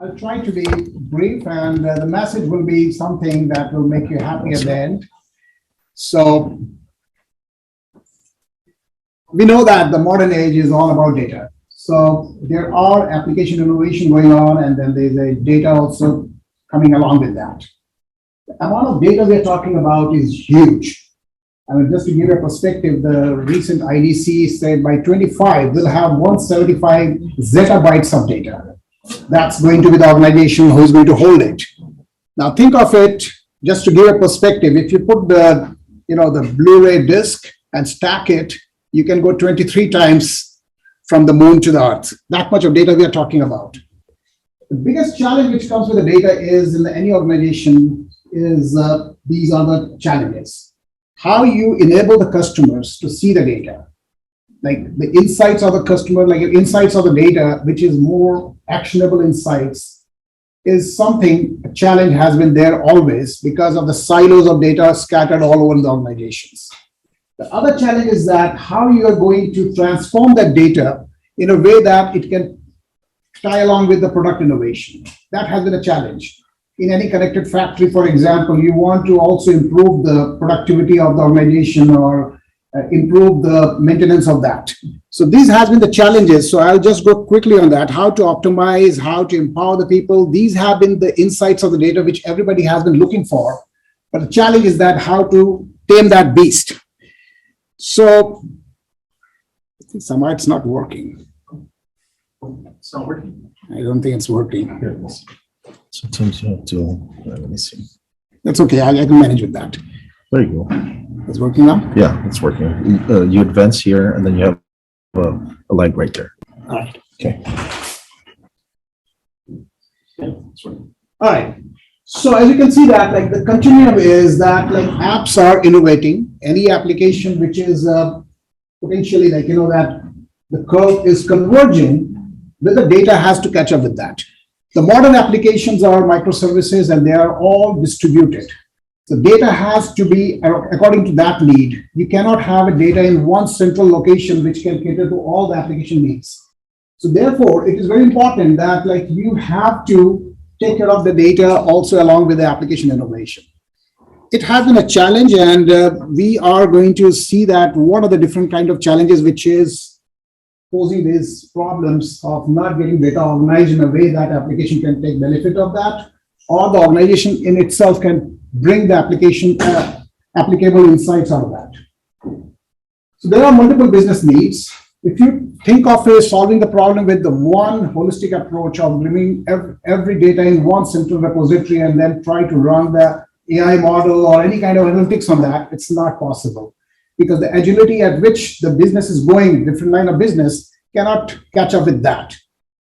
I'll try to be brief, and the message will be something that will make you happy at the end. So we know that the modern age is all about data. So there are application innovation going on, and then there's a data also coming along with that. The amount of data we're talking about is huge. I mean, just to give you a perspective, the recent IDC said by 25, we'll have 175 zettabytes of data. That's going to be the organization who is going to hold it. Now think of it, just to give a perspective, if you put the Blu-ray disc and stack it, you can go 23 times from the moon to the earth. That much of data we are talking about. The biggest challenge which comes with the data is in any organization is these are the challenges. How you enable the customers to see the data. Like the insights of the customer, like insights of the data, which is more actionable insights, is something, a challenge has been there always because of the silos of data scattered all over the organizations. The other challenge is that how you are going to transform that data in a way that it can tie along with the product innovation. That has been a challenge. In any connected factory, for example, you want to also improve the productivity of the organization or improve the maintenance of that. So these has been the challenges. So I'll just go quickly on that, how to optimize, how to empower the people. These have been the insights of the data which everybody has been looking for. But the challenge is that how to tame that beast. So I think somehow it's not working. It's not working. I don't think it's working. Here it is. Sometimes you have to, let me see. That's okay, I can manage with that. There you go. It's working now? Yeah, it's working. You advance here and then you have a light right there. All right. Okay. Yeah, it's working. All right. So as you can see that like the continuum is that like apps are innovating. Any application which is potentially like, that the curve is converging, but the data has to catch up with that. The modern applications are microservices and they are all distributed. So data has to be according to that need. You cannot have a data in one central location which can cater to all the application needs. So therefore, it is very important that like you have to take care of the data also along with the application innovation. It has been a challenge, and we are going to see that what are the different kind of challenges which is posing these problems of not getting data organized in a way that application can take benefit of that, or the organization in itself can bring the application applicable insights out of that. So there are multiple business needs. If you think of solving the problem with the one holistic approach of bringing every data in one central repository and then try to run the AI model or any kind of analytics on that, it's not possible. Because the agility at which the business is going, different line of business, cannot catch up with that.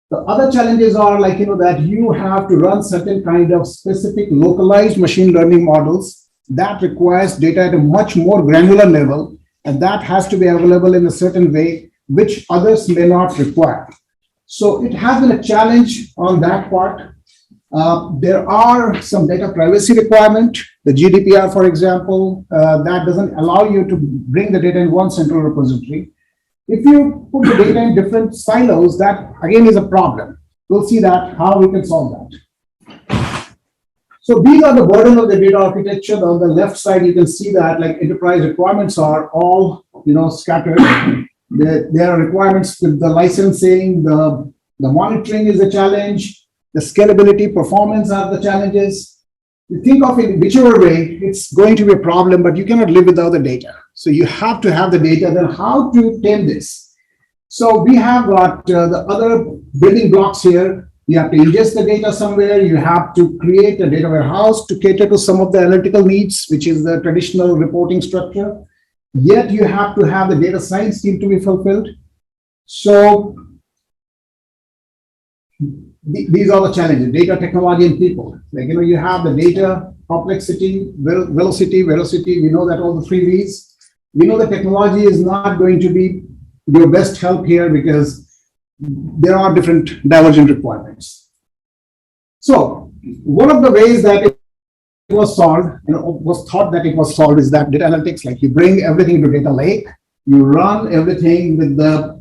The other challenges are like, that you have to run certain kind of specific localized machine learning models that requires data at a much more granular level, and that has to be available in a certain way, which others may not require. So it has been a challenge on that part. There are some data privacy requirement. The GDPR, for example, that doesn't allow you to bring the data in one central repository. If you put the data in different silos, that again is a problem. We'll see that, how we can solve that. So these are the burden of the data architecture. On the left side, you can see that like enterprise requirements are all scattered. There are requirements with the licensing, the monitoring is a challenge, the scalability, performance are the challenges. You think of it whichever way, it's going to be a problem, but you cannot live without the data. So you have to have the data, then how to tame this? So we have got the other building blocks here. You have to ingest the data somewhere. You have to create a data warehouse to cater to some of the analytical needs, which is the traditional reporting structure. Yet you have to have the data science team to be fulfilled. So these are the challenges, data, technology, and people. Like, you have the data, complexity, velocity, we know that all the 3 V's. We know the technology is not going to be your best help here because there are different divergent requirements. So one of the ways that it was solved, was thought that it was solved is that data analytics, like you bring everything into data lake, you run everything with the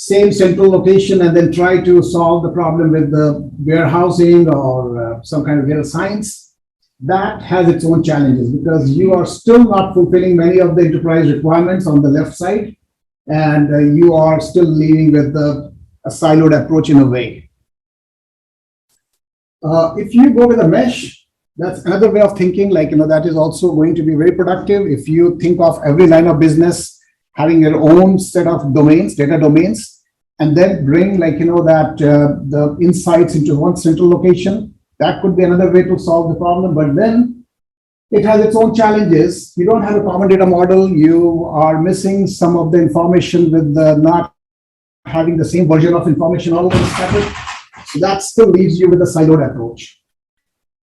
same central location and then try to solve the problem with the warehousing or some kind of data science, that has its own challenges because you are still not fulfilling many of the enterprise requirements on the left side, and you are still leading with a siloed approach in a way. If you go with a mesh, that's another way of thinking, like, that is also going to be very productive. If you think of every line of business having your own set of domains, data domains, and then bring the insights into one central location, that could be another way to solve the problem. But then it has its own challenges. You don't have a common data model. You are missing some of the information with not having the same version of information all over the static. So that still leaves you with a siloed approach.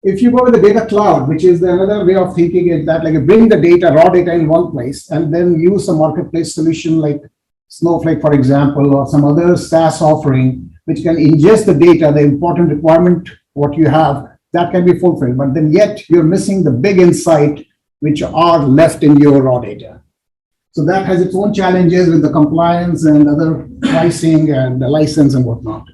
If you go with the data cloud, which is another way of thinking it, that like bring the data, raw data in one place, and then use a marketplace solution like Snowflake, for example, or some other SaaS offering, which can ingest the data, the important requirement, what you have, that can be fulfilled. But then yet you're missing the big insight, which are left in your raw data. So that has its own challenges with the compliance and other pricing and the license and whatnot.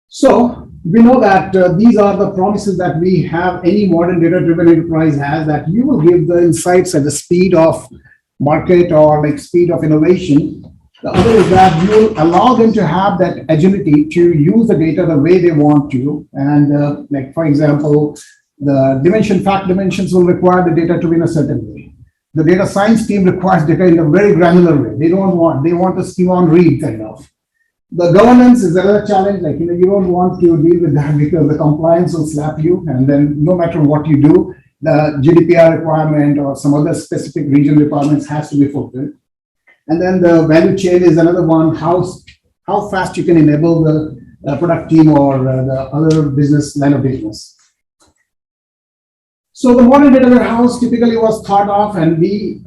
So we know that these are the promises that we have, any modern data-driven enterprise has, that you will give the insights at the speed of market or like speed of innovation. The other is that you will allow them to have that agility to use the data the way they want to. And like, for example, the fact dimensions will require the data to be in a certain way. The data science team requires data in a very granular way. They want a schema on read kind of. The governance is another challenge. Like, you don't want to deal with that because the compliance will slap you. And then no matter what you do, the GDPR requirement or some other specific region requirements has to be fulfilled. And then the value chain is another one, how fast you can enable the product team or the other business line of business. So the modern data warehouse typically was thought of, and we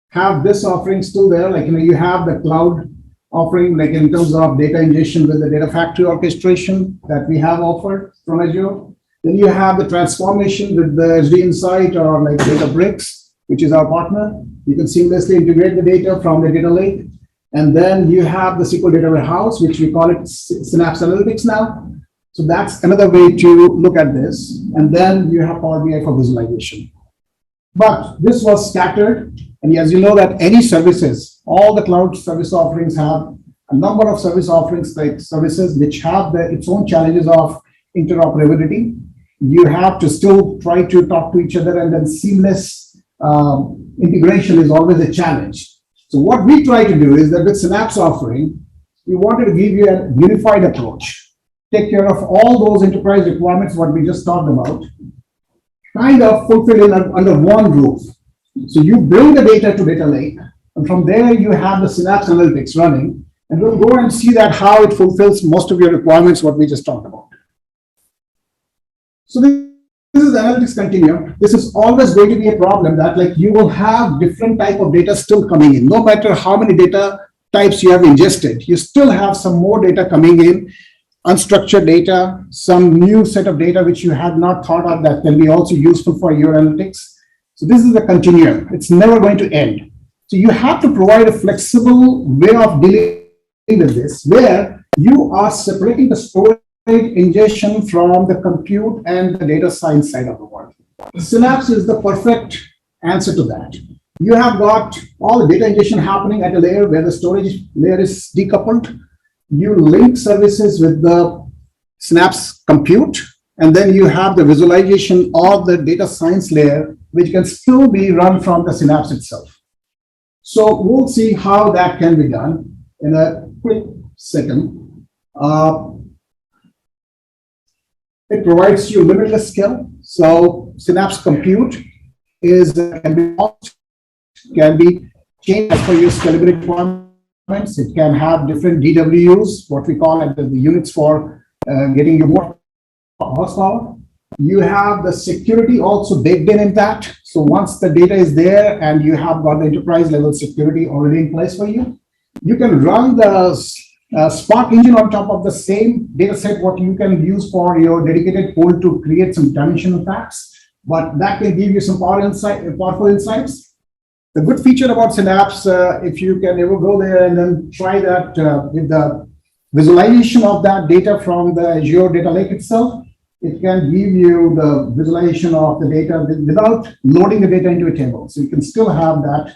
have this offering still there. Like, you have the cloud offering, like in terms of data ingestion with the data factory orchestration that we have offered from Azure. Then you have the transformation with the SD Insight or like Databricks, which is our partner. You can seamlessly integrate the data from the data lake. And then you have the SQL data warehouse, which we call it Synapse Analytics now. So that's another way to look at this. And then you have Power BI for visualization. But this was scattered. And as you know that any services, all the cloud service offerings have a number of service offerings, like services which have its own challenges of interoperability. You have to still try to talk to each other, and then seamless integration is always a challenge. So what we try to do is that with Synapse offering, we wanted to give you a unified approach, take care of all those enterprise requirements, what we just talked about, kind of fulfill under one roof. So you bring the data to data lake, and from there you have the Synapse Analytics running, and we'll go and see that how it fulfills most of your requirements, what we just talked about. So this is Analytics Continuum. This is always going to be a problem that like you will have different type of data still coming in. No matter how many data types you have ingested, you still have some more data coming in, unstructured data, some new set of data which you had not thought of that can be also useful for your analytics. So this is a continuum. It's never going to end. So you have to provide a flexible way of dealing with this, where you are separating the storage ingestion from the compute and the data science side of the world. Synapse is the perfect answer to that. You have got all the data ingestion happening at a layer where the storage layer is decoupled. You link services with the Synapse compute, and then you have the visualization of the data science layer, which can still be run from the Synapse itself. So we'll see how that can be done in a quick second. It provides you limitless scale. So Synapse compute can be changed as per your scalability requirements. It can have different DWUs, what we call it, the units for getting you more horsepower. You have the security also baked in that. So once the data is there and you have got the enterprise level security already in place for you, you can run the Spark engine on top of the same data set, what you can use for your dedicated pool to create some dimensional facts, but that can give you some powerful insights. The good feature about Synapse, if you can ever go there and then try that with the visualization of that data from the Azure Data Lake itself, it can give you the visualization of the data without loading the data into a table. So you can still have that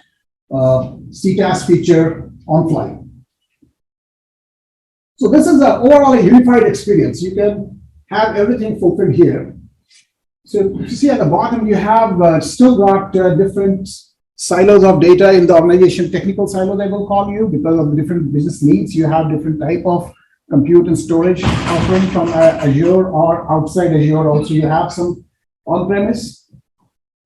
CTAS feature on fly. So this is an overall unified experience. You can have everything fulfilled here. So if you see at the bottom, you have still got different silos of data in the organization, technical silos I will call you, because of the different business needs. You have different type of compute and storage offering from Azure or outside Azure. Also, you have some on-premise.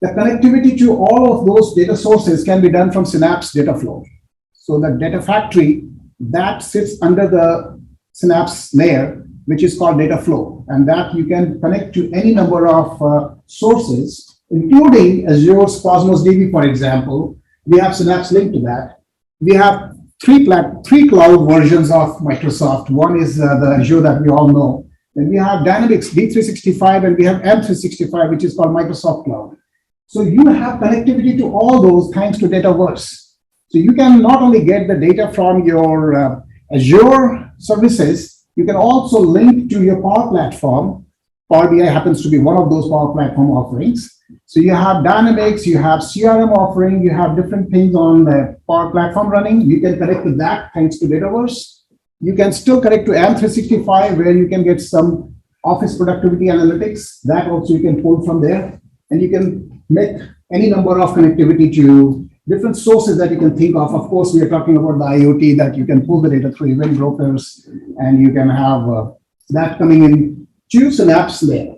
The connectivity to all of those data sources can be done from Synapse data flow. So the data factory that sits under the Synapse layer, which is called data flow, and that you can connect to any number of sources, including Azure's Cosmos DB, for example. We have Synapse linked to that. We have three cloud versions of Microsoft. One is the Azure that we all know. Then we have Dynamics D365, and we have M365, which is called Microsoft Cloud. So you have connectivity to all those thanks to Dataverse. So you can not only get the data from your Azure services, you can also link to your Power Platform. Power BI happens to be one of those Power Platform offerings. So you have Dynamics, you have CRM offering, you have different things on the Power Platform running. You can connect to that thanks to Dataverse. You can still connect to M365, where you can get some office productivity analytics. That also you can pull from there. And you can make any number of connectivity to different sources that you can think of. Of course, we are talking about the IoT, that you can pull the data through event brokers, and you can have that coming in to Synapse layer.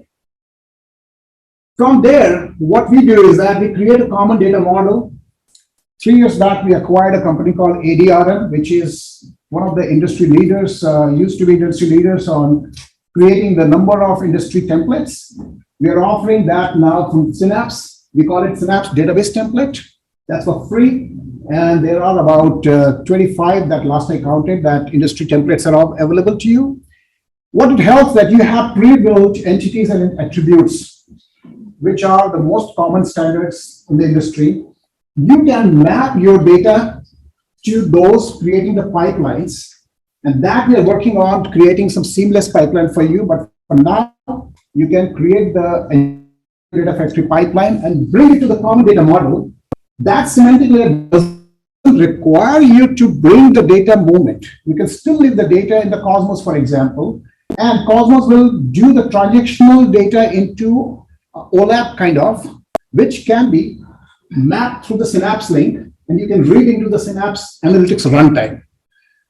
From there, what we do is that we create a common data model. 3 years back, we acquired a company called ADRM, which is one of the industry leaders, used to be industry leaders on creating the number of industry templates. We are offering that now from Synapse. We call it Synapse Database Template. That's for free. And there are about 25 that last I counted, that industry templates are all available to you. What it helps that you have pre-built entities and attributes, which are the most common standards in the industry. You can map your data to those, creating the pipelines. And that we are working on creating some seamless pipeline for you. But for now, you can create the data factory pipeline and bring it to the common data model. That semantic layer doesn't require you to bring the data movement. You can still leave the data in the Cosmos, for example, and Cosmos will do the transactional data into OLAP kind of, which can be mapped through the Synapse link, and you can read into the Synapse Analytics runtime.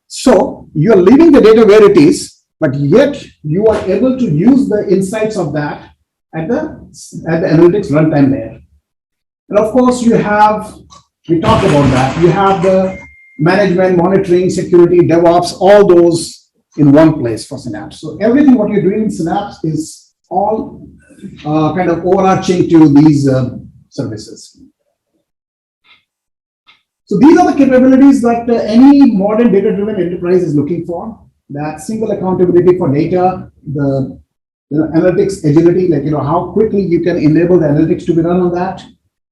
So you're leaving the data where it is, but yet you are able to use the insights of that at the Analytics runtime layer. And of course, we talked about that. You have the management, monitoring, security, DevOps, all those in one place for Synapse. So everything what you're doing in Synapse is all kind of overarching to these services. So these are the capabilities that any modern data-driven enterprise is looking for. That single accountability for data, the analytics agility, like how quickly you can enable the analytics to be run on that.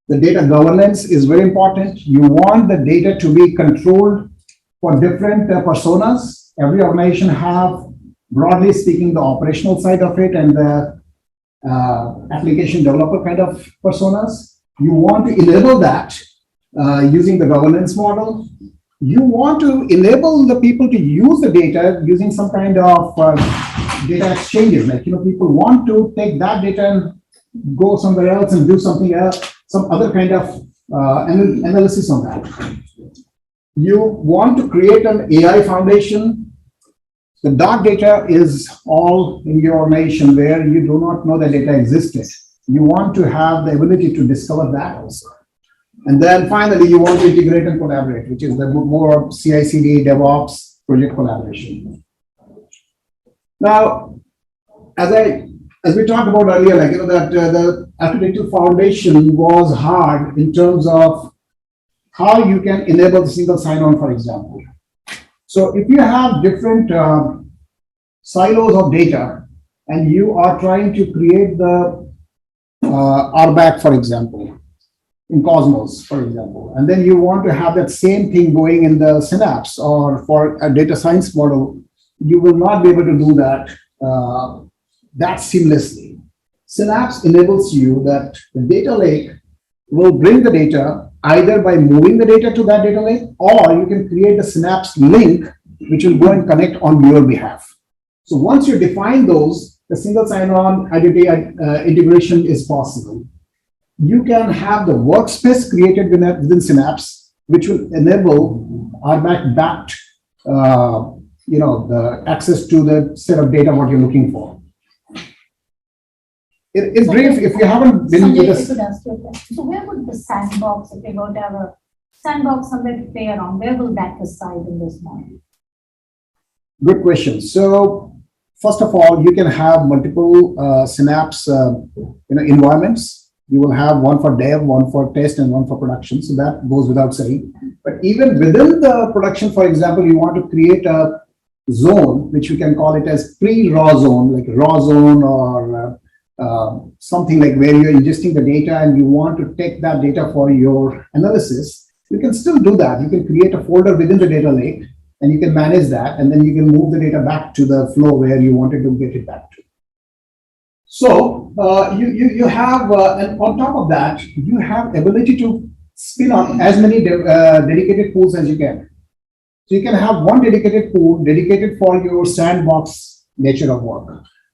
The data governance is very important. You want the data to be controlled for different personas. Every organization have, broadly speaking, the operational side of it and the application developer kind of personas. You want to enable that using the governance model. You want to enable the people to use the data using some kind of data exchanges. Like, people want to take that data and go somewhere else and do something else, some other kind of analysis on that. You want to create an AI foundation. The dark data is all in your organization where you do not know the data existed. You want to have the ability to discover that also. And then finally, you want to integrate and collaborate, which is the more CI/CD, DevOps, project collaboration. Now, as we talked about earlier, that the architecture foundation was hard in terms of how you can enable the single sign-on, for example. So if you have different silos of data and you are trying to create the RBAC, for example, in Cosmos, for example, and then you want to have that same thing going in the Synapse or for a data science model, you will not be able to do that that seamlessly. Synapse enables you that the data lake will bring the data either by moving the data to that data lake, or you can create a Synapse link which will go and connect on your behalf. So once you define those, the single sign-on identity integration is possible. You can have the workspace created within Synapse, which will enable RBAC-backed, the access to the set of data what you're looking for. In brief, if you haven't been Sanjay, with if I us, could ask you a question. So where would the sandbox, if we were to have a sandbox somewhere to play around, where will that reside in this model? good question. So first of all, you can have multiple Synapse environments. You will have one for dev, one for test, and one for production. So that goes without saying. But even within the production, for example, you want to create a zone, which we can call it as pre-raw zone, like raw zone or something like where you're ingesting the data and you want to take that data for your analysis. You can still do that. You can create a folder within the data lake and you can manage that, and then you can move the data back to the flow where you wanted to get it back to. So you have, and on top of that, you have ability to spin up as many dedicated pools as you can. So you can have one dedicated pool dedicated for your sandbox nature of work.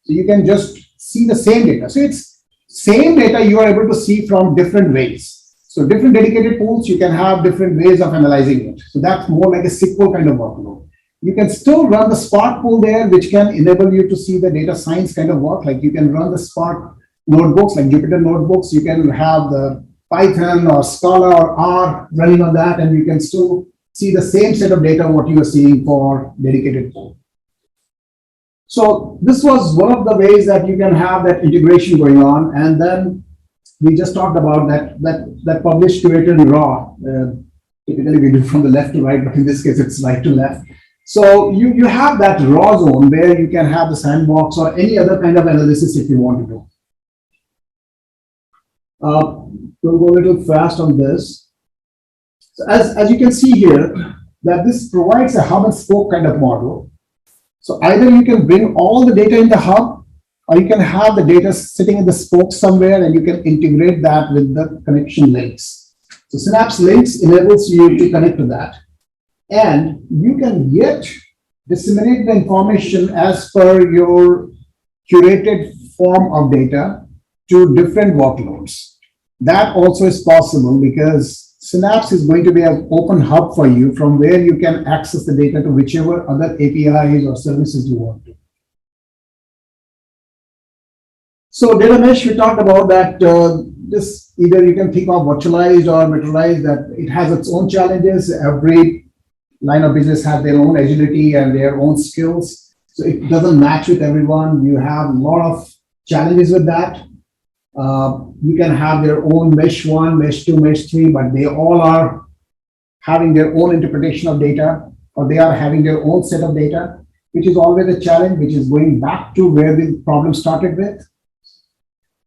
So you can just see the same data. So it's same data you are able to see from different ways. So different dedicated pools, you can have different ways of analyzing it. So that's more like a SQL kind of workload. You can still run the Spark pool there, which can enable you to see the data science kind of work. Like you can run the Spark notebooks, like Jupyter notebooks. You can have the Python or Scala or R running on that, and you can still see the same set of data what you are seeing for dedicated pool. So this was one of the ways that you can have that integration going on. And then we just talked about that published, curated, and raw. Typically we do from the left to right, but in this case it's right to left. So you have that raw zone where you can have the sandbox or any other kind of analysis if you want to do. We'll go a little fast on this. So as you can see here, that this provides a hub and spoke kind of model. So either you can bring all the data in the hub, or you can have the data sitting in the spoke somewhere and you can integrate that with the connection links. So Synapse Links enables you to connect to that. And you can yet disseminate the information as per your curated form of data to different workloads. That also is possible because Synapse is going to be an open hub for you from where you can access the data to whichever other APIs or services you want to. So data mesh, we talked about that this either you can think of virtualized or materialized, that it has its own challenges. Every line of business has their own agility and their own skills. So it doesn't match with everyone. You have a lot of challenges with that. You can have their own mesh 1, mesh 2, mesh 3, but they all are having their own interpretation of data, or they are having their own set of data, which is always a challenge, which is going back to where the problem started with.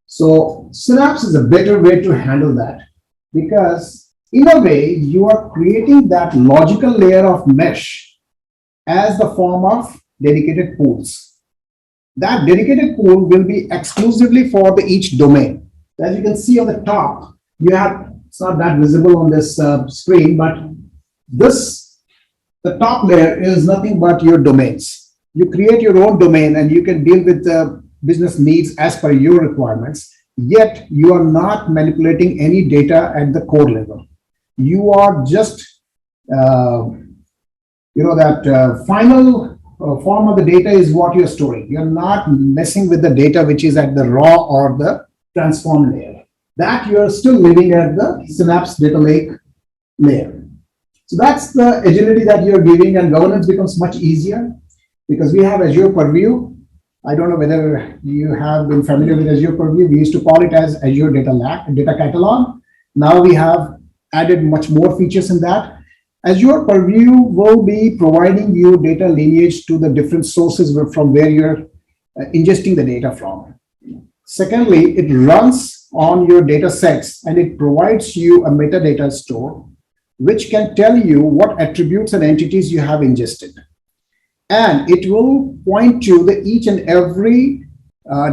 So Synapse is a better way to handle that, because in a way you are creating that logical layer of mesh as the form of dedicated pools. That dedicated pool will be exclusively for each domain. As you can see on the top, you have, it's not that visible on this screen, but the top layer is nothing but your domains. You create your own domain and you can deal with the business needs as per your requirements, yet you are not manipulating any data at the core level. You are just, that final form of the data is what you're storing. You're not messing with the data which is at the raw or the transform layer. That you're still living at the Synapse data lake layer. So that's the agility that you're giving, and governance becomes much easier because we have Azure Purview. I don't know whether you have been familiar with Azure Purview. We used to call it as Azure Data Catalog. Now we have added much more features in that. Azure Purview will be providing you data lineage to the different sources from where you're ingesting the data from. Secondly, it runs on your data sets and it provides you a metadata store, which can tell you what attributes and entities you have ingested. And it will point to the each and every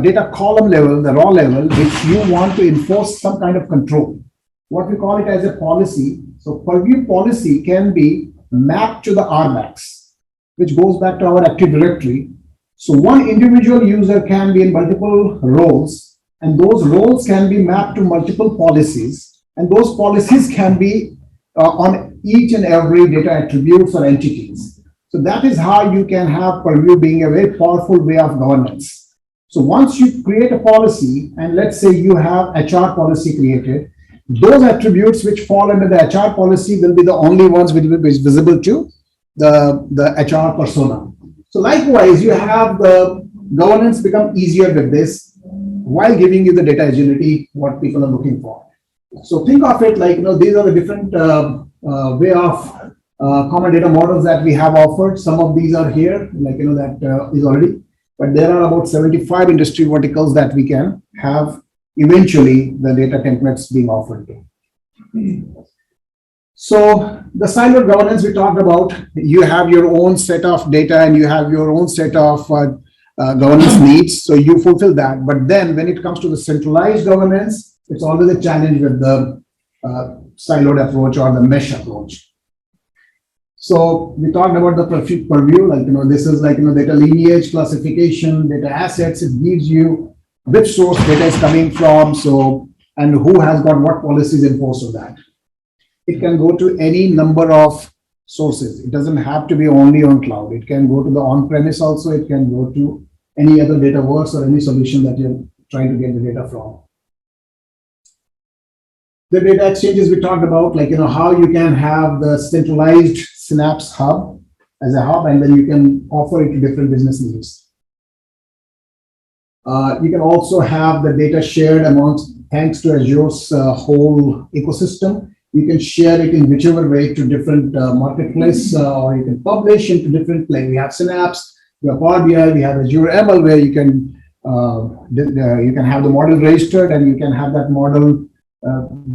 data column level, the raw level, which you want to enforce some kind of control. What we call it as a policy. So purview policy can be mapped to the RBACs, which goes back to our Active Directory. So one individual user can be in multiple roles, and those roles can be mapped to multiple policies, and those policies can be on each and every data attributes or entities. So that is how you can have purview being a very powerful way of governance. So once you create a policy, and let's say you have HR policy created, those attributes which fall under the HR policy will be the only ones which will be visible to the HR persona. So likewise, you have the governance become easier with this while giving you the data agility, what people are looking for. So think of it like, these are the different way of common data models that we have offered. Some of these are here, like, that is already, but there are about 75 industry verticals that we can have eventually the data templates being offered to. So the siloed governance we talked about, you have your own set of data and you have your own set of governance needs. So you fulfill that. But then when it comes to the centralized governance, it's always a challenge with the siloed approach or the mesh approach. So we talked about the purview, like, this is like, data lineage, classification, data assets. It gives you which source data is coming from, so, and who has got what policies enforced on that. It can go to any number of sources. It doesn't have to be only on cloud. It can go to the on-premise also. It can go to any other dataverse or any solution that you're trying to get the data from. The data exchanges we talked about, like, how you can have the centralized Synapse hub as a hub, and then you can offer it to different business needs. You can also have the data shared amongst, thanks to Azure's whole ecosystem. You can share it in whichever way to different marketplace, or you can publish into different, like we have Synapse, we have Power BI, we have Azure ML, where you can have the model registered and you can have that model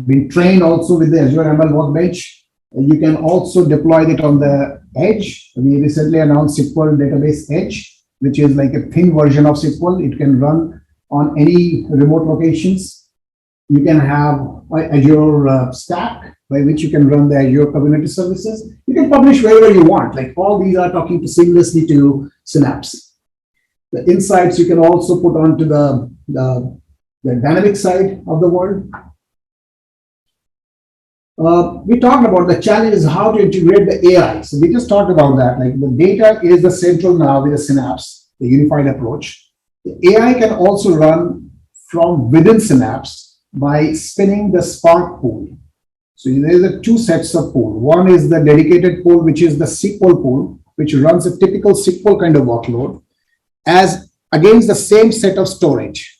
being trained also with the Azure ML workbench. You can also deploy it on the edge. We recently announced SQL Database Edge, which is like a thin version of SQL. It can run on any remote locations. You can have Azure Stack, by which you can run the Azure Community Services. You can publish wherever you want. Like, all these are talking to seamlessly to Synapse. The insights you can also put onto the dynamic side of the world. We talked about the challenge is how to integrate the AI. So we just talked about that. Like, the data is the central now with the Synapse, the unified approach. The AI can also run from within Synapse by spinning the Spark pool. So there are two sets of pool. One is the dedicated pool, which is the SQL pool, which runs a typical SQL kind of workload as against the same set of storage.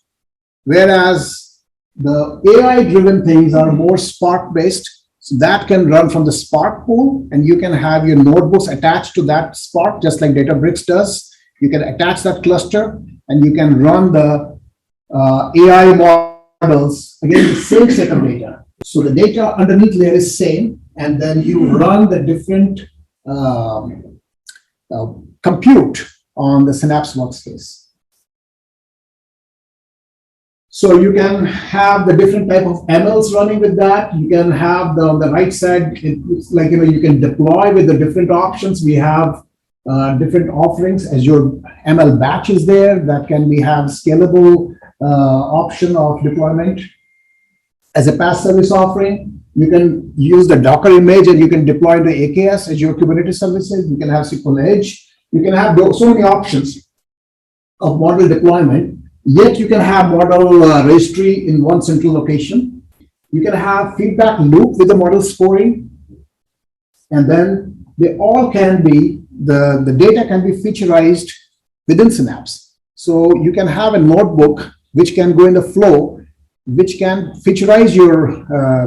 Whereas the AI-driven things are more Spark-based. So that can run from the Spark pool, and you can have your notebooks attached to that Spark, just like Databricks does. You can attach that cluster, and you can run the AI models against the same set of data. So the data underneath layer is same, and then you run the different compute on the Synapse workspace. So you can have the different type of MLs running with that. You can have on the right side, it's like, you can deploy with the different options. We have different offerings. As your ML batch is there, that can be have scalable option of deployment. As a PaaS service offering, you can use the Docker image and you can deploy the AKS, Azure Kubernetes Services. You can have SQL Edge. You can have so many options of model deployment. Yet you can have model registry in one central location. You can have feedback loop with the model scoring. And then they all can be, the data can be featurized within Synapse. So you can have a notebook which can go in the flow, which can featurize your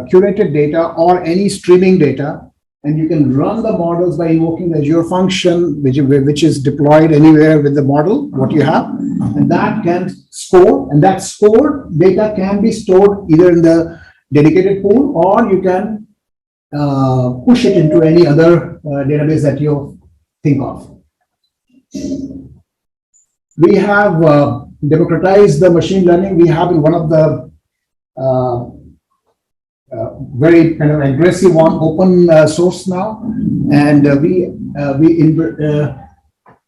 curated data or any streaming data and you can run the models by invoking the Azure function, which is deployed anywhere with the model, what you have, and that can score, and that scored data can be stored either in the dedicated pool, or you can push it into any other database that you think of. We have democratized the machine learning. We have in one of the very kind of aggressive one, open source now, and we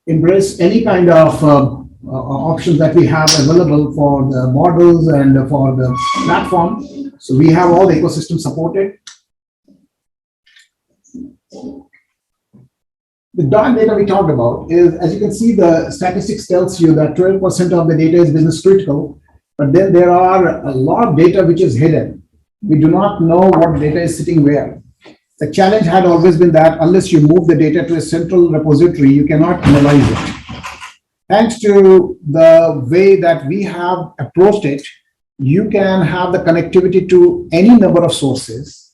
embrace any kind of options that we have available for the models and for the platform. So we have all the ecosystem supported. The dark data we talked about is, as you can see, the statistics tells you that 12% of the data is business critical, but then there are a lot of data which is hidden. We do not know what data is sitting where. The challenge had always been that unless you move the data to a central repository, you cannot analyze it. Thanks to the way that we have approached it, you can have the connectivity to any number of sources.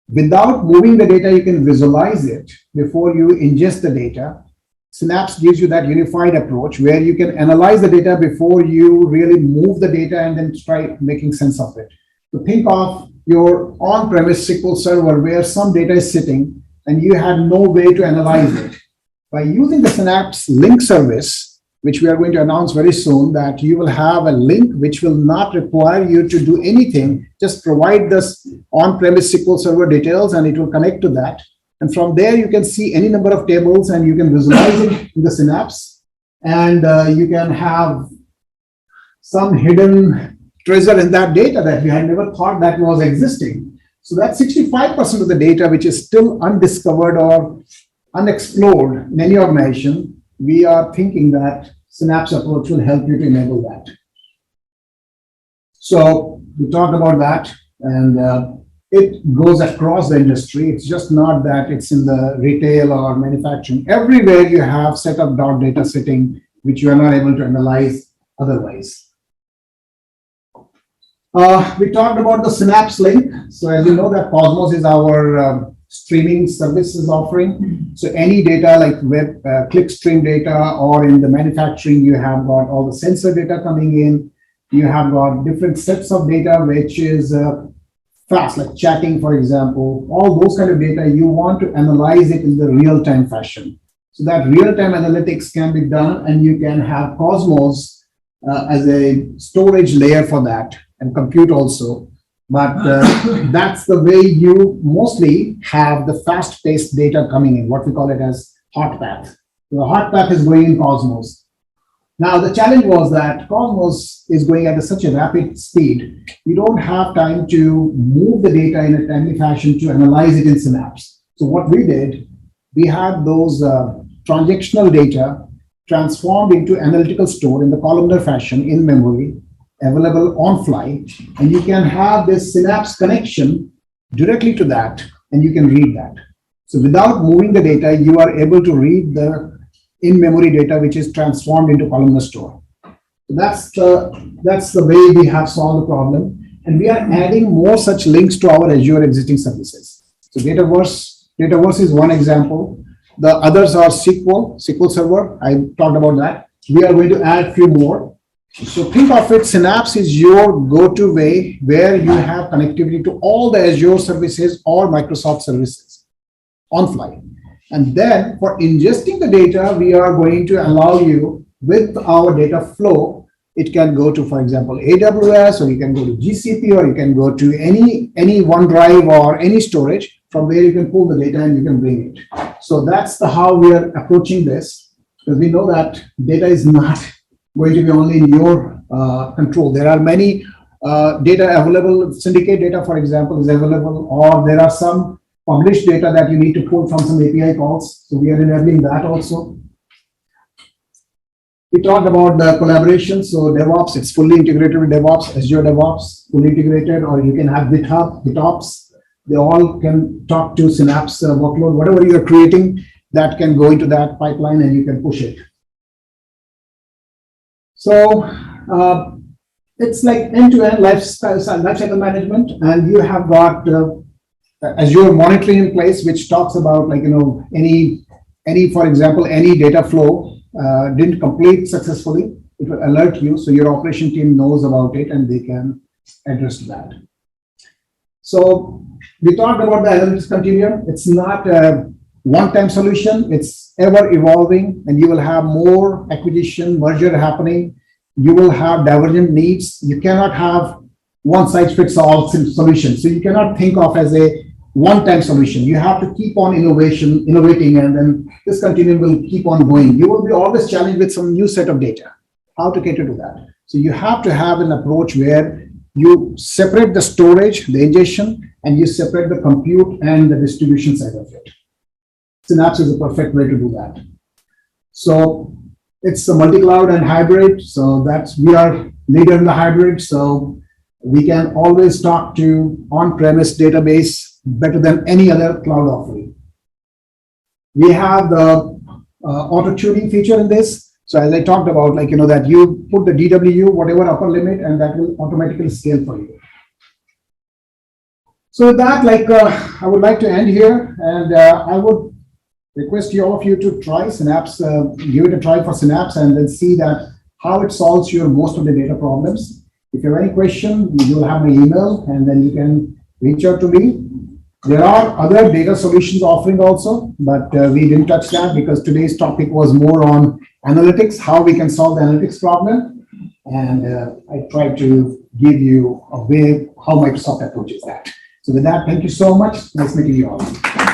Without moving the data, you can visualize it before you ingest the data. Synapse gives you that unified approach where you can analyze the data before you really move the data and then try making sense of it. So think of your on-premise SQL server where some data is sitting and you had no way to analyze it. By using the Synapse link service, which we are going to announce very soon, that you will have a link which will not require you to do anything, just provide this on-premise SQL server details and it will connect to that. And from there, you can see any number of tables and you can visualize it in the Synapse. And you can have some hidden treasure in that data that you had never thought that was existing. So that's 65% of the data which is still undiscovered or unexplored in any organization. We are thinking that Synapse approach will help you to enable that. So we talked about that, and it goes across the industry. It's just not that it's in the retail or manufacturing. Everywhere you have set of dark data sitting, which you are not able to analyze otherwise. We talked about the Synapse link. So as you know that Cosmos is our streaming services offering. So any data like web clickstream data, or in the manufacturing, you have got all the sensor data coming in. You have got different sets of data, which is fast, like chatting, for example. All those kind of data, you want to analyze it in the real-time fashion. So that real-time analytics can be done, and you can have Cosmos as a storage layer for that, and compute also. But that's the way you mostly have the fast-paced data coming in, what we call it as hot path. The hot path is going in Cosmos. Now, the challenge was that Cosmos is going at such a rapid speed, you don't have time to move the data in a timely fashion to analyze it in Synapse. So what we did, we had those transactional data transformed into analytical store in the columnar fashion in memory, available on fly, and you can have this Synapse connection directly to that, and you can read that. So without moving the data, you are able to read the in-memory data, which is transformed into columnar store. So that's the way we have solved the problem, and we are adding more such links to our Azure existing services. So Dataverse is one example. The others are SQL Server. I talked about that. We are going to add a few more. So think of it, Synapse is your go-to way where you have connectivity to all the Azure services or Microsoft services on fly. And then for ingesting the data, we are going to allow you with our data flow. It can go to, for example, AWS, or you can go to GCP, or you can go to any OneDrive or any storage from where you can pull the data and you can bring it. So that's how we are approaching this, because we know that data is not going to be only in your control. There are many data available. Syndicate data, for example, is available, or there are some published data that you need to pull from some API calls. So we are enabling that also. We talked about the collaboration. So DevOps, it's fully integrated with DevOps, Azure DevOps, fully integrated, or you can have GitHub, GitOps. They all can talk to Synapse workload. Whatever you are creating, that can go into that pipeline and you can push it. So it's like end-to-end lifecycle management, and you have got Azure monitoring in place, which talks about like, for example, any data flow didn't complete successfully, it will alert you. So your operation team knows about it and they can address that. So we talked about the analytics continuum. It's not a one-time solution. It's ever evolving, and you will have more acquisition, merger happening. You will have divergent needs. You cannot have one size fits all solution. So you cannot think of as a one-time solution. You have to keep on innovating, and then this continuum will keep on going. You will be always challenged with some new set of data. How to cater to that? So you have to have an approach where you separate the storage, the ingestion, and you separate the compute and the distribution side of it. Synapse is a perfect way to do that. So it's a multi-cloud and hybrid. So we are leader in the hybrid. So we can always talk to on-premise database better than any other cloud offering. We have the auto tuning feature in this. So as I talked about, like, that you put the DW, whatever upper limit, and that will automatically scale for you. So with that, I would like to end here, and I would request all of you to try Synapse, give it a try for Synapse, and then see that how it solves your most of the data problems. If you have any question, you will have my email, and then you can reach out to me. There are other data solutions offering also, but we didn't touch that because today's topic was more on analytics, how we can solve the analytics problem. And I tried to give you a way how Microsoft approaches that. So with that, thank you so much. Nice meeting you all.